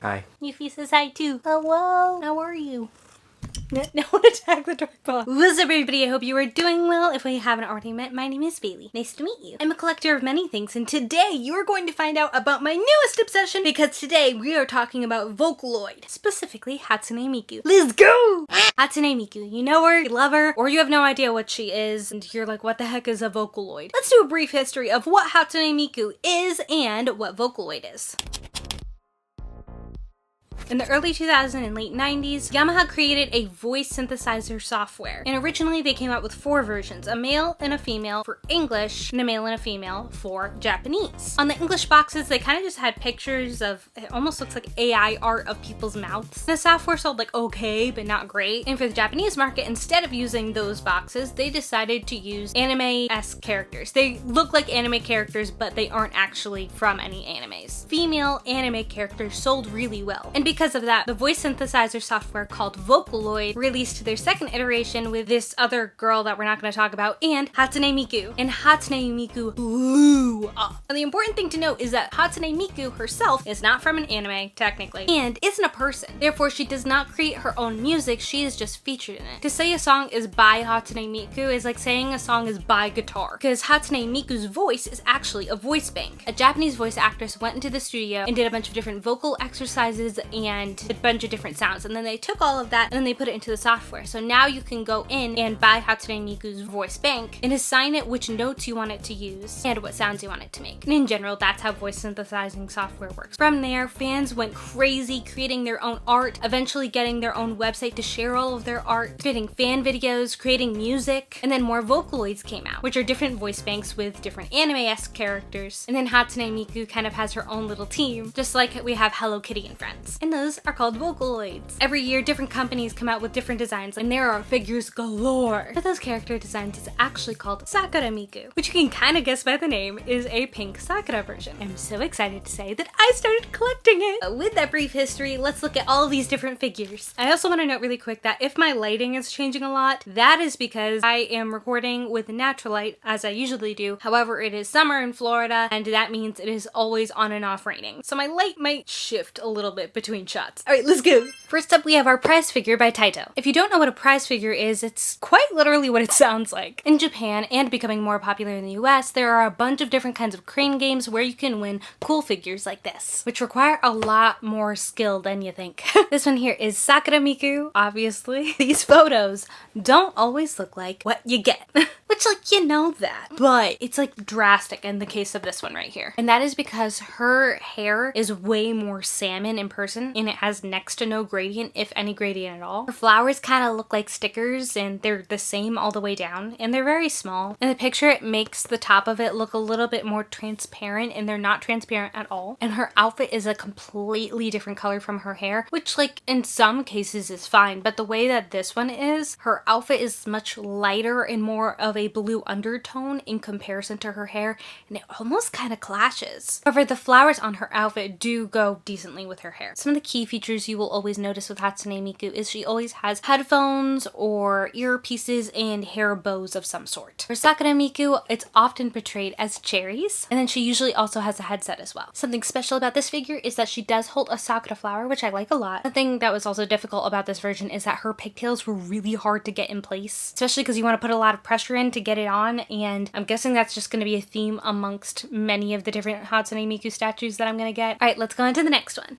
Hi. Yuffie says hi too. Hello. How are you? No one attack the dark ball. What's up, everybody? I hope you are doing well. If we haven't already met, my name is Bailey. Nice to meet you. I'm a collector of many things, and today you are going to find out about my newest obsession because today we are talking about Vocaloid, specifically Hatsune Miku. Let's go! Hatsune Miku. You know her, you love her, or you have no idea what she is, and you're like, what the heck is a Vocaloid? Let's do a brief history of what Hatsune Miku is and what Vocaloid is. In the early 2000s and late 90s, Yamaha created a voice synthesizer software. And originally they came out with 4 versions, a male and a female for English, and a male and a female for Japanese. On the English boxes, they kind of just had pictures of, it almost looks like AI art of people's mouths. The software sold like okay, but not great. And for the Japanese market, instead of using those boxes, they decided to use anime-esque characters. They look like anime characters, but they aren't actually from any animes. Female anime characters sold really well. And because of that, the voice synthesizer software called Vocaloid released their second iteration with this other girl that we're not going to talk about, and Hatsune Miku. And Hatsune Miku blew up. And the important thing to note is that Hatsune Miku herself is not from an anime, technically, and isn't a person. Therefore, she does not create her own music, she is just featured in it. To say a song is by Hatsune Miku is like saying a song is by guitar, because Hatsune Miku's voice is actually a voice bank. A Japanese voice actress went into the studio and did a bunch of different vocal exercises and a bunch of different sounds, and then they took all of that and then they put it into the software. So now you can go in and buy Hatsune Miku's voice bank and assign it which notes you want it to use and what sounds you want it to make. And in general, that's how voice synthesizing software works. From there, fans went crazy creating their own art, eventually getting their own website to share all of their art, creating fan videos, creating music, and then more Vocaloids came out, which are different voice banks with different anime-esque characters. And then Hatsune Miku kind of has her own little team, just like we have Hello Kitty and Friends. And those are called Vocaloids. Every year, different companies come out with different designs, and there are figures galore. But those character designs is actually called Sakura Miku, which you can kind of guess by the name is a pink Sakura version. I'm so excited to say that I started collecting it. But with that brief history, let's look at all these different figures. I also want to note really quick that if my lighting is changing a lot, that is because I am recording with natural light as I usually do. However, it is summer in Florida, and that means it is always on and off raining. So my light might shift a little bit between shots. All right, let's go. First up, we have our prize figure by Taito. If you don't know what a prize figure is, it's quite literally what it sounds like. In Japan, and becoming more popular in the US, there are a bunch of different kinds of crane games where you can win cool figures like this, which require a lot more skill than you think. This one here is Sakura Miku, obviously. These photos don't always look like what you get. Which, like, you know that. But it's, like, drastic in the case of this one right here. And that is because her hair is way more salmon in person, and it has next to no gradient, if any gradient at all. Her flowers kind of look like stickers, and they're the same all the way down, and they're very small. In the picture, it makes the top of it look a little bit more transparent, and they're not transparent at all. And her outfit is a completely different color from her hair, which, like, in some cases is fine, but the way that this one is, her outfit is much lighter and more of a blue undertone in comparison to her hair, and it almost kind of clashes. However, the flowers on her outfit do go decently with her hair. Some of the key features you will always notice with Hatsune Miku is she always has headphones or earpieces and hair bows of some sort. For Sakura Miku, it's often portrayed as cherries, and then she usually also has a headset as well. Something special about this figure is that she does hold a sakura flower, which I like a lot. The thing that was also difficult about this version is that her pigtails were really hard to get in place, especially because you want to put a lot of pressure in to get it on, and I'm guessing that's just going to be a theme amongst many of the different Hatsune Miku statues that I'm going to get. Alright, let's go on to the next one.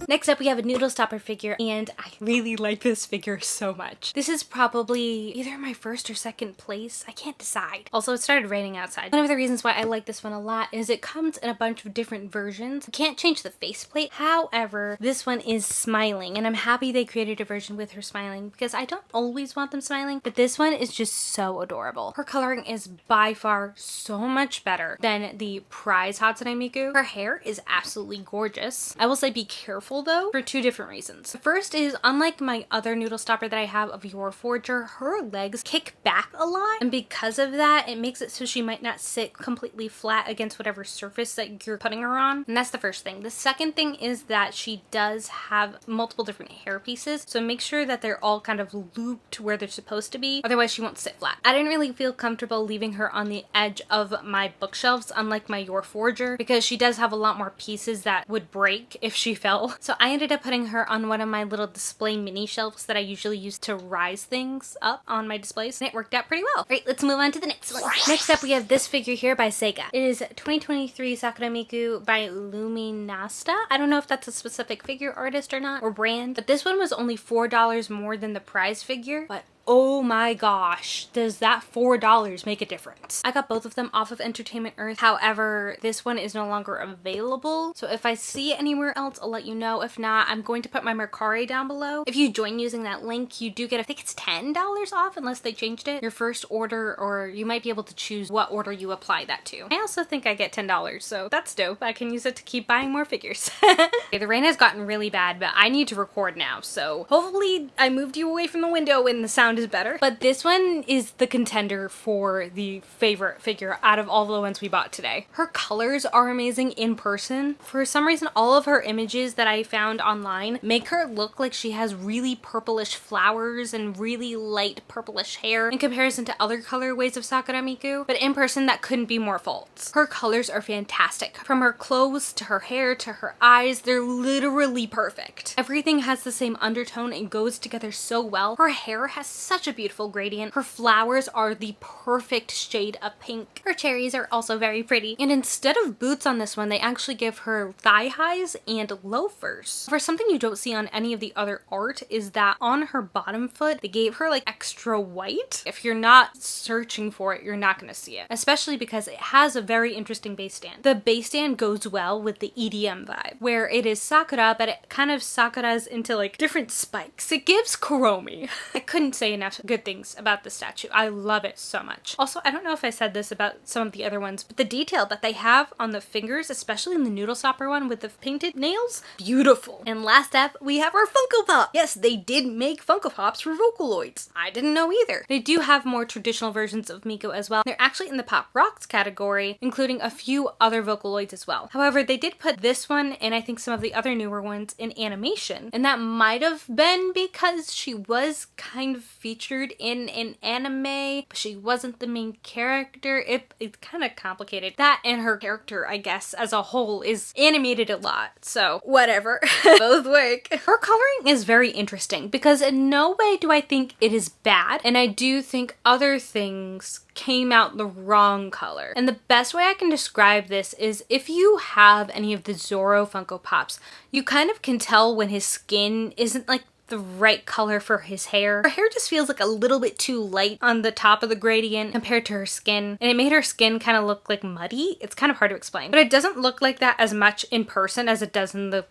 Next up, we have a Noodle Stopper figure, and I really like this figure so much. This is probably either my first or second place. I can't decide. Also, it started raining outside. One of the reasons why I like this one a lot is it comes in a bunch of different versions. You can't change the faceplate. However, this one is smiling, and I'm happy they created a version with her smiling because I don't always want them smiling, but this one is just so adorable. Her coloring is by far so much better than the prize Hatsune Miku. Her hair is absolutely gorgeous. I will say be careful helpful though for two different reasons. The first is, unlike my other noodle stopper that I have of Your Forger, her legs kick back a lot, and because of that it makes it so she might not sit completely flat against whatever surface that you're putting her on. And that's the first thing. The second thing is that she does have multiple different hair pieces, so make sure that they're all kind of looped where they're supposed to be, otherwise she won't sit flat. I didn't really feel comfortable leaving her on the edge of my bookshelves, unlike my Your Forger, because she does have a lot more pieces that would break if she fell. So I ended up putting her on one of my little display mini shelves that I usually use to rise things up on my displays, and it worked out pretty well. All right, let's move on to the next one. Next up, we have this figure here by Sega. It is 2023 Sakura Miku by Luminasta. I don't know if that's a specific figure artist or not, or brand, but this one was only $4 more than the prize figure, but oh my gosh, does that $4 make a difference? I got both of them off of Entertainment Earth. However, this one is no longer available. So if I see it anywhere else, I'll let you know. If not, I'm going to put my Mercari down below. If you join using that link, you do get, I think it's $10 off unless they changed it, your first order, or you might be able to choose what order you apply that to. I also think I get $10, so that's dope. I can use it to keep buying more figures. Okay, the rain has gotten really bad, but I need to record now. So hopefully I moved you away from the window and the sound is better. But this one is the contender for the favorite figure out of all the ones we bought today. Her colors are amazing in person. For some reason, all of her images that I found online make her look like she has really purplish flowers and really light purplish hair in comparison to other colorways of Sakura Miku, but in person that couldn't be more false. Her colors are fantastic. From her clothes to her hair to her eyes, they're literally perfect. Everything has the same undertone and goes together so well. Her hair has such a beautiful gradient. Her flowers are the perfect shade of pink. Her cherries are also very pretty. And instead of boots on this one, they actually give her thigh highs and loafers. For something you don't see on any of the other art is that on her bottom foot, they gave her like extra white. If you're not searching for it, you're not going to see it, especially because it has a very interesting base stand. The base stand goes well with the EDM vibe, where it is Sakura, but it kind of Sakuras into like different spikes. It gives Kuromi. I couldn't say enough good things about the statue. I love it so much. Also, I don't know if I said this about some of the other ones, but the detail that they have on the fingers, especially in the noodle stopper one with the painted nails, beautiful. And last up, we have our Funko Pop. Yes, they did make Funko Pops for Vocaloids. I didn't know either. They do have more traditional versions of Miku as well. They're actually in the Pop Rocks category, including a few other Vocaloids as well. However, they did put this one, and I think some of the other newer ones, in animation, and that might have been because she was kind of featured in an anime, but she wasn't the main character. It's kind of complicated. That and her character, I guess, as a whole is animated a lot, so whatever. Both work. Her coloring is very interesting because in no way do I think it is bad, and I do think other things came out the wrong color. And the best way I can describe this is if you have any of the Zoro Funko Pops, you kind of can tell when his skin isn't like the right color for his hair. Her hair just feels like a little bit too light on the top of the gradient compared to her skin, and it made her skin kind of look like muddy. It's kind of hard to explain, but it doesn't look like that as much in person as it does in the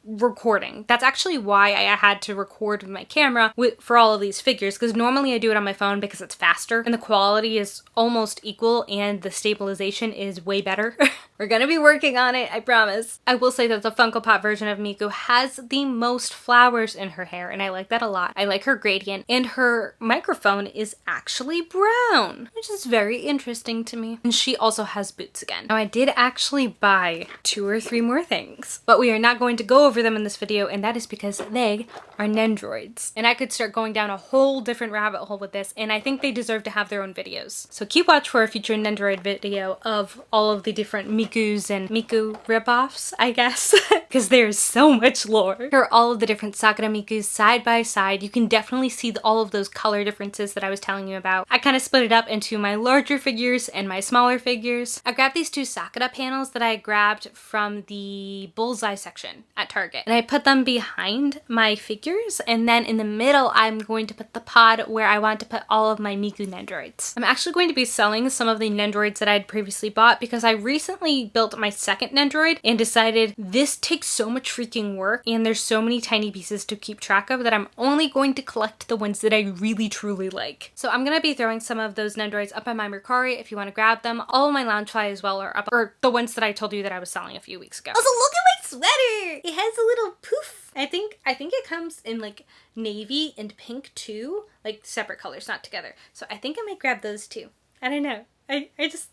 recording. That's actually why I had to record with my camera for all of these figures, because normally I do it on my phone because it's faster and the quality is almost equal and the stabilization is way better. We're gonna be working on it, I promise. I will say that the Funko Pop version of Miku has the most flowers in her hair, and I like that a lot. I like her gradient, and her microphone is actually brown, which is very interesting to me. And she also has boots again. Now, I did actually buy 2 or 3 more things, but we are not going to go over them in this video, and that is because they are Nendroids. And I could start going down a whole different rabbit hole with this, and I think they deserve to have their own videos. So keep watch for a future Nendroid video of all of the different Mikus and Miku ripoffs, I guess, because there's so much lore. Here are all of the different Sakura Mikus side by side. You can definitely see all of those color differences that I was telling you about. I kind of split it up into my larger figures and my smaller figures. I grabbed these 2 Sakura panels that I grabbed from the Bullseye section at Target, and I put them behind my figures, and then in the middle I'm going to put the pod where I want to put all of my Miku Nendroids. I'm actually going to be selling some of the Nendroids that I'd previously bought because I recently built my second Nendroid and decided this takes so much freaking work and there's so many tiny pieces to keep track of that I'm only going to collect the ones that I really truly like. So I'm gonna be throwing some of those Nendroids up on my Mercari if you want to grab them. All of my Loungefly as well are up, or the ones that I told you that I was selling a few weeks ago. Also, look at my sweater. It has a little poof. I think it comes in like navy and pink too, like separate colors, not together. So I think I might grab those too. I don't know. I just...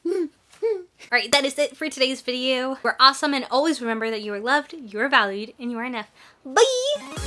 Alright, that is it for today's video. We're awesome, and always remember that you are loved, you are valued, and you are enough. Bye!